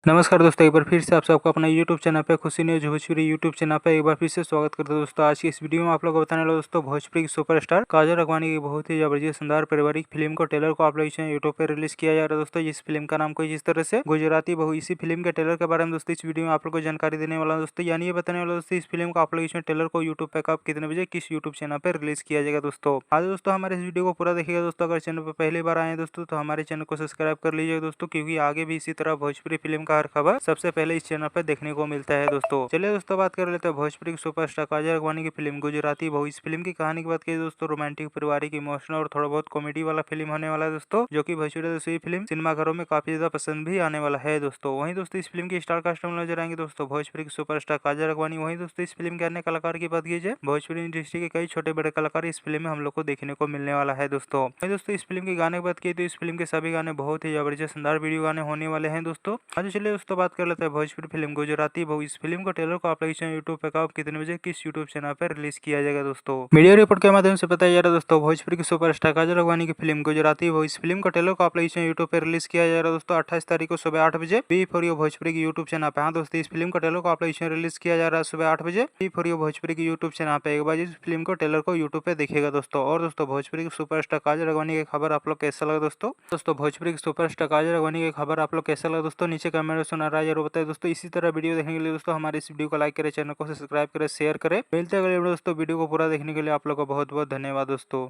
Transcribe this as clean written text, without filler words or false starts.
नमस्कार दोस्तों, एक बार फिर से आप सबका अपना यूट्यूब चैनल पे खुशी न्यूज भोजपुरी यूट्यूब चैनल पे एक बार फिर से स्वागत करते हैं। दोस्तों आज की इस वीडियो में आप लोग को बताने वाला दोस्तों भोजपुरी की सुपरस्टार काजल राघवानी की बहुत ही जबरदस्त शानदार पारिवारिक फिल्म को ट्रेलर को आप लोग इसे यूट्यूब पे रिलीज किया जा रहा है। दोस्तों इस फिल्म का नाम कोई इस तरह से गुजराती बहू। इसी फिल्म के ट्रेलर के बारे में दोस्तों इस वीडियो में आप लोग को जानकारी देने वाला हूं। दोस्तों यानी ये बताने वाला दोस्तों इस फिल्म को आप लोग इसमें ट्रेलर को यूट्यूब पे कब कितने बजे किस यूट्यूब चैनल पर रिलीज किया जाएगा। दोस्तों आज दोस्तों हमारे इस वीडियो को पूरा देखिएगा। दोस्तों अगर चैनल पर पहली बार आए हैं दोस्तों तो हमारे चैनल को सब्सक्राइब कर लीजिएगा दोस्तों, क्योंकि आगे भी इसी तरह भोजपुरी फिल्म का हर खबर सबसे पहले इस चैनल पर देखने को मिलता है। दोस्तों चलिए दोस्तों बात कर लेते हैं भोजपुरी की सुपरस्टार काजल राघवानी की फिल्म गुजराती बहू। इस फिल्म की कहानी की बात करें दोस्तों, रोमांटिक पारिवारिक इमोशनल और थोड़ा बहुत कॉमेडी वाला फिल्म होने वाला है दोस्तों, जो कि भोजपुरी दोस्तों ये फिल्म सिनेमाघरों में काफी ज्यादा पसंद भी आने वाला है। दोस्तों वहीं दोस्तों इस फिल्म की स्टार कास्ट में नजर आएंगे दोस्तों भोजपुरी की सुपरस्टार काजल राघवानी। वहीं दोस्तों इस फिल्म के अन्य कलाकार की बात की जाए, भोजपुरी इंडस्ट्री के कई छोटे बड़े कलाकार इस फिल्म में हम लोग को देखने को मिलने वाला है। दोस्तों वहीं दोस्तों इस फिल्म के गाने की बात की तो इस फिल्म के सभी गाने बहुत ही जबरदस्त शानदार वीडियो गाने होने वाले हैं। दोस्तों आज चलिए दोस्तों बात कर लेते हैं भोजपुरी फिल्म गुजराती बहू। इस फिल्म को ट्रेलर को आप लोग यूट्यूब पे कब कितने बजे किस यूट्यूब चैनल पर रिलीज किया जाएगा। दोस्तों मीडिया रिपोर्ट के माध्यम से बताया जा रहा है दोस्तों भोजपुरी की सुपरस्टार काजल राघवानी की फिल्म गुजराती बहू। इस फिल्म का ट्रेलर को आप लोग यूट्यूब पर रिलीज किया जा रहा है दोस्तों 28 तारीख को सुबह 8 बजे बी फॉर यू भोजपुरी की यूट्यूब चैनल पे। हाँ दोस्तों इस फिल्म का ट्रेलर को आप लोग रिलीज किया जा रहा है सुबह 8 बजे बी फॉर यू भोजपुरी की यूट्यूब चैनल पे। एक बार इस फिल्म को ट्रेलर को यूट्यूब पे देखिएगा दोस्तों। और दोस्तों भोजपुरी की सुपरस्टार काजल राघवानी की खबर आप लोग कैसा लगा दोस्तों भोजपुरी की सुपरस्टार काजल राघवानी की खबर आप लोग कैसा लगा दोस्तों, नीचे कमेंट में सुना रहा जरूर बताए दोस्तों। इसी तरह वीडियो देखने के लिए दोस्तों हमारे इस वीडियो को लाइक करें, चैनल को सब्सक्राइब करें, शेयर करें। मिलते हैं अगले वीडियो दोस्तों। वीडियो को पूरा देखने के लिए आप लोग को बहुत बहुत धन्यवाद दोस्तों।